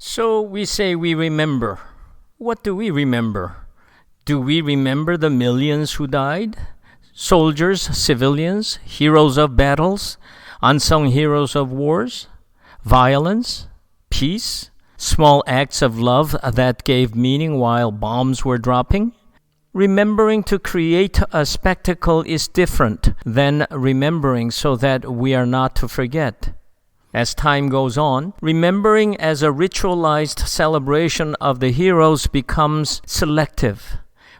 So we say we remember. What do we remember? Do we remember the millions who died? Soldiers, civilians, heroes of battles, unsung heroes of wars, violence, peace, small acts of love that gave meaning while bombs were dropping? Remembering to create a spectacle is different than remembering so that we are not to forget. As time goes on, remembering as a ritualized celebration of the heroes becomes selective.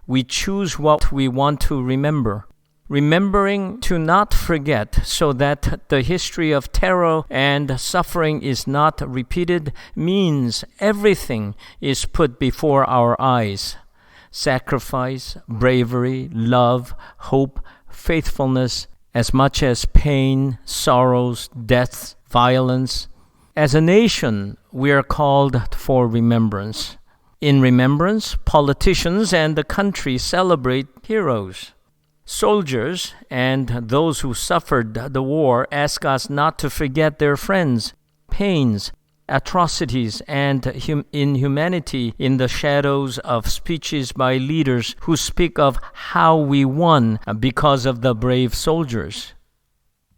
We choose what we want to remember. Remembering to not forget so that the history of terror and suffering is not repeated means everything is put before our eyes. Sacrifice, bravery, love, hope, faithfulness, as much as pain, sorrows, deaths, violence. As a nation, we are called for remembrance. In remembrance, politicians and the country celebrate heroes. Soldiers and those who suffered the war ask us not to forget their friends, pains, atrocities, and inhumanity in the shadows of speeches by leaders who speak of how we won because of the brave soldiers.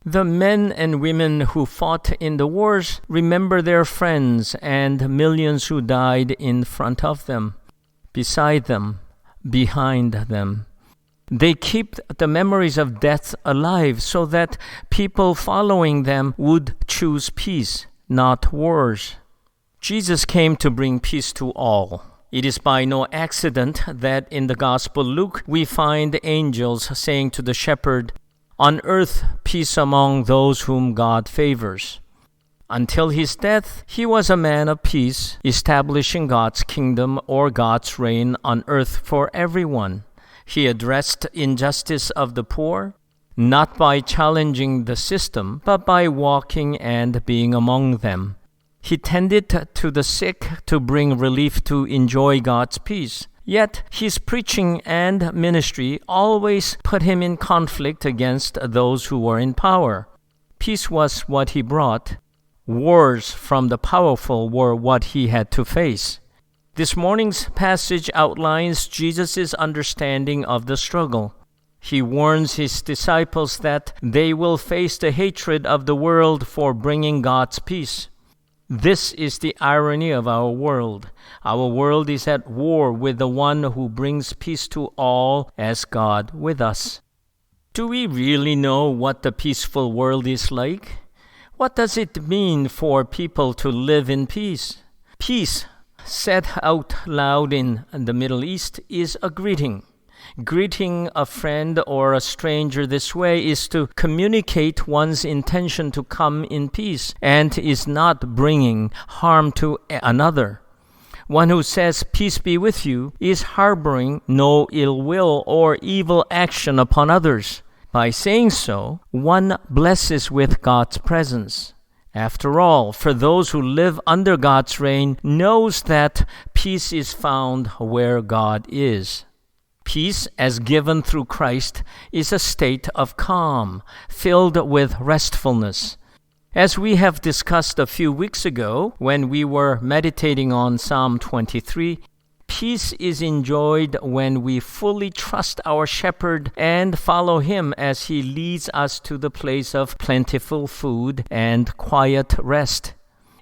The men and women who fought in the wars remember their friends and millions who died in front of them, beside them, behind them. They keep the memories of death alive so that people following them would choose peace, not wars. Jesus came to bring peace to all. It is by no accident that in the Gospel Luke we find angels saying to the shepherd, "On earth peace among those whom God favors." Until his death, he was a man of peace, establishing God's kingdom or God's reign on earth for everyone. He addressed injustice of the poor, not by challenging the system, but by walking and being among them. He tended to the sick to bring relief to enjoy God's peace. Yet his preaching and ministry always put him in conflict against those who were in power. Peace was what he brought. Wars from the powerful were what he had to face. This morning's passage outlines Jesus' understanding of the struggle. He warns his disciples that they will face the hatred of the world for bringing God's peace. This is the irony of our world. Our world is at war with the one who brings peace to all as God with us. Do we really know what the peaceful world is like? What does it mean for people to live in peace? Peace, said out loud in the Middle East, is a greeting. Greeting a friend or a stranger this way is to communicate one's intention to come in peace and is not bringing harm to another. One who says, "Peace be with you," is harboring no ill will or evil action upon others. By saying so, one blesses with God's presence. After all, for those who live under God's reign, knows that peace is found where God is. Peace, as given through Christ, is a state of calm, filled with restfulness. As we have discussed a few weeks ago when we were meditating on Psalm 23, peace is enjoyed when we fully trust our shepherd and follow him as he leads us to the place of plentiful food and quiet rest.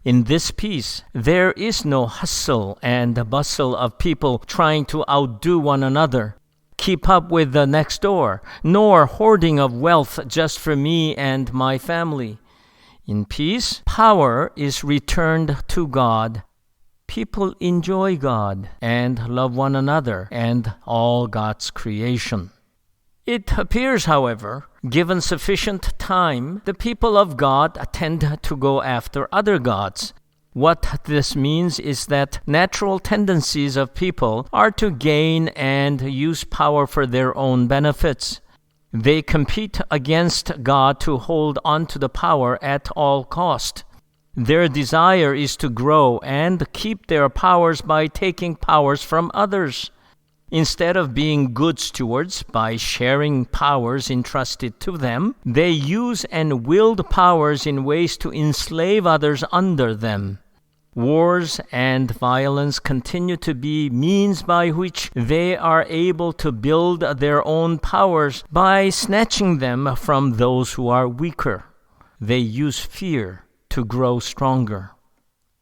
In this peace, there is no hustle and bustle of people trying to outdo one another, keep up with the next door, nor hoarding of wealth just for me and my family. In peace, power is returned to God. People enjoy God and love one another and all God's creation. It appears, however, given sufficient time, the people of God tend to go after other gods. What this means is that natural tendencies of people are to gain and use power for their own benefits. They compete against God to hold on to the power at all cost. Their desire is to grow and keep their powers by taking powers from others. Instead of being good stewards by sharing powers entrusted to them, they use and wield powers in ways to enslave others under them. Wars and violence continue to be means by which they are able to build their own powers by snatching them from those who are weaker. They use fear to grow stronger.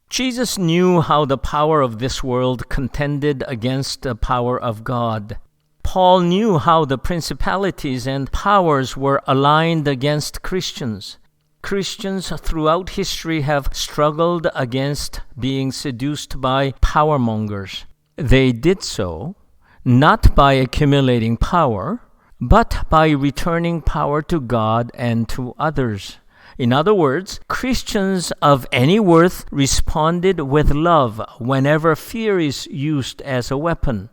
Jesus knew how the power of this world contended against the power of God. Paul knew how the principalities and powers were aligned against Christians. Christians throughout history have struggled against being seduced by powermongers. They did so not by accumulating power, but by returning power to God and to others. In other words, Christians of any worth responded with love whenever fear is used as a weapon.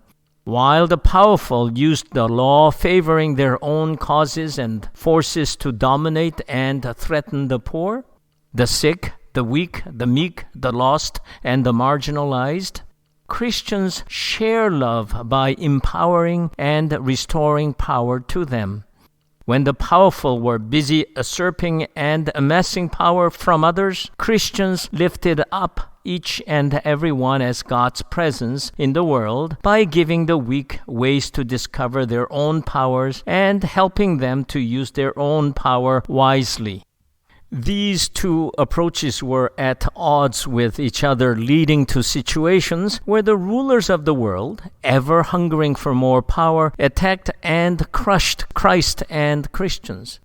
While the powerful used the law favoring their own causes and forces to dominate and threaten the poor, the sick, the weak, the meek, the lost, and the marginalized, Christians share love by empowering and restoring power to them. When the powerful were busy usurping and amassing power from others, Christians lifted up each and every one as God's presence in the world by giving the weak ways to discover their own powers and helping them to use their own power wisely. These two approaches were at odds with each other, leading to situations where the rulers of the world, ever hungering for more power, attacked and crushed Christ and Christians.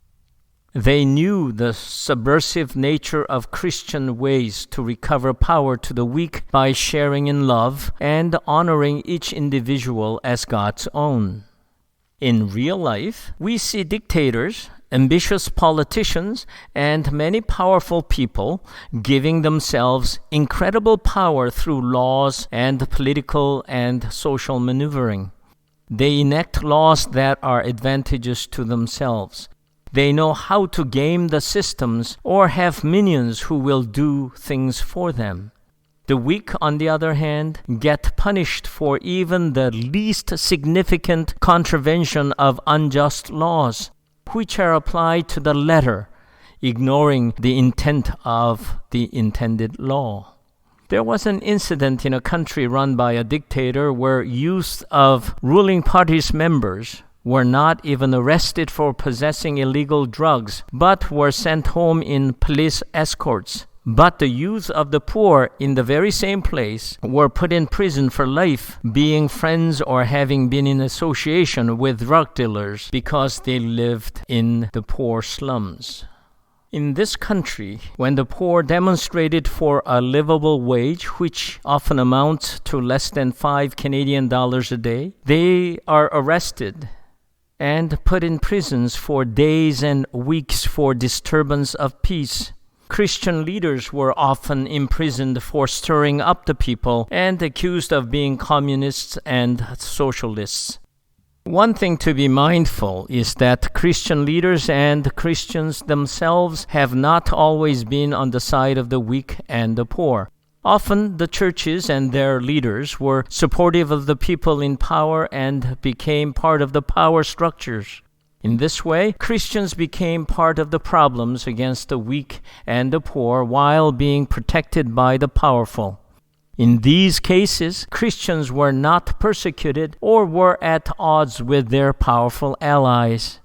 They knew the subversive nature of Christian ways to recover power to the weak by sharing in love and honoring each individual as God's own. In real life, we see dictators, ambitious politicians, and many powerful people giving themselves incredible power through laws and political and social maneuvering. They enact laws that are advantageous to themselves. They know how to game the systems or have minions who will do things for them. The weak, on the other hand, get punished for even the least significant contravention of unjust laws, which are applied to the letter, ignoring the intent of the intended law. There was an incident in a country run by a dictator where youth of ruling party's members were not even arrested for possessing illegal drugs, but were sent home in police escorts. But the youth of the poor in the very same place were put in prison for life, being friends or having been in association with drug dealers because they lived in the poor slums. In this country, when the poor demonstrated for a livable wage, which often amounts to less than $5 a day, they are arrested and put in prisons for days and weeks for disturbance of peace. Christian leaders were often imprisoned for stirring up the people and accused of being communists and socialists. One thing to be mindful is that Christian leaders and Christians themselves have not always been on the side of the weak and the poor. Often the churches and their leaders were supportive of the people in power and became part of the power structures. In this way, Christians became part of the problems against the weak and the poor while being protected by the powerful. In these cases, Christians were not persecuted or were at odds with their powerful allies.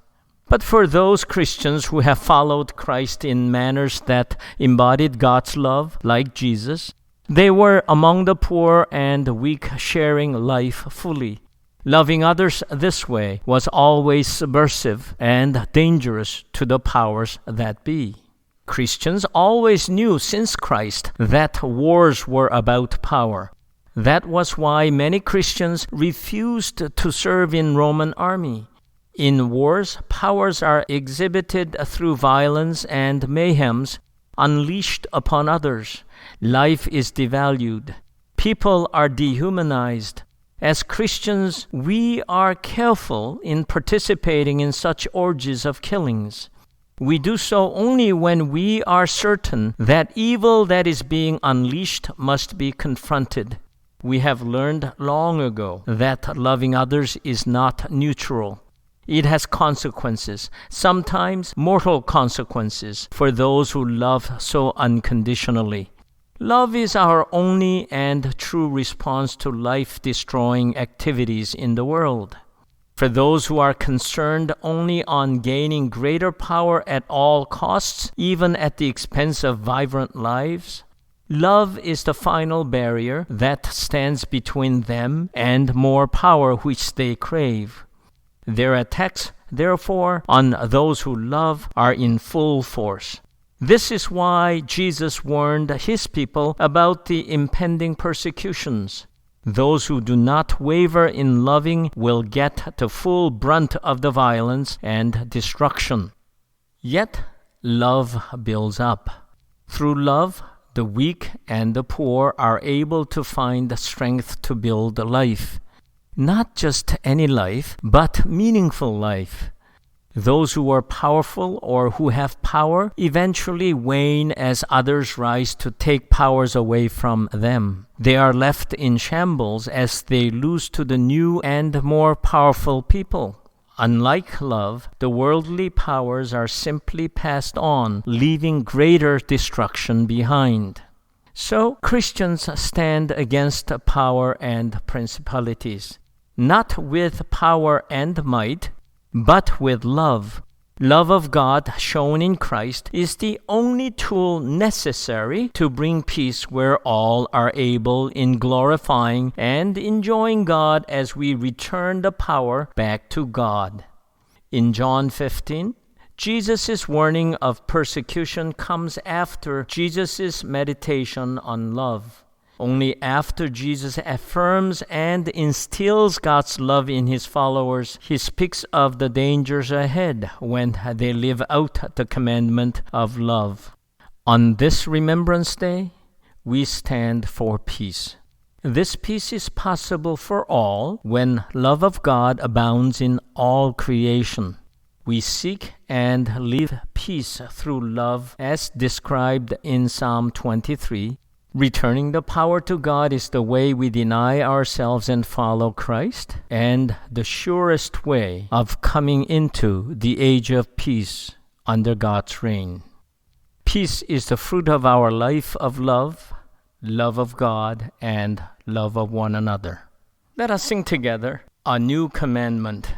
But for those Christians who have followed Christ in manners that embodied God's love, like Jesus, they were among the poor and weak, sharing life fully. Loving others this way was always subversive and dangerous to the powers that be. Christians always knew since Christ that wars were about power. That was why many Christians refused to serve in Roman army. In wars, powers are exhibited through violence and mayhems unleashed upon others. Life is devalued. People are dehumanized. As Christians, we are careful in participating in such orgies of killings. We do so only when we are certain that evil that is being unleashed must be confronted. We have learned long ago that loving others is not neutral. It has consequences, sometimes mortal consequences, for those who love so unconditionally. Love is our only and true response to life-destroying activities in the world. For those who are concerned only on gaining greater power at all costs, even at the expense of vibrant lives, love is the final barrier that stands between them and more power which they crave. Their attacks, therefore, on those who love are in full force. This is why Jesus warned his people about the impending persecutions. Those who do not waver in loving will get the full brunt of the violence and destruction. Yet, love builds up. Through love, the weak and the poor are able to find strength to build life. Not just any life, but meaningful life. Those who are powerful or who have power eventually wane as others rise to take powers away from them. They are left in shambles as they lose to the new and more powerful people. Unlike love, the worldly powers are simply passed on, leaving greater destruction behind. So Christians stand against power and principalities, not with power and might, but with love. Love of God shown in Christ is the only tool necessary to bring peace where all are able in glorifying and enjoying God as we return the power back to God. In John 15, Jesus' warning of persecution comes after Jesus' meditation on love. Only after Jesus affirms and instills God's love in his followers, he speaks of the dangers ahead when they live out the commandment of love. On this Remembrance Day, we stand for peace. This peace is possible for all when love of God abounds in all creation. We seek and live peace through love as described in Psalm 23. Returning the power to God is the way we deny ourselves and follow Christ, and the surest way of coming into the age of peace under God's reign. Peace is the fruit of our life of love, love of God, and love of one another. Let us sing together a new commandment.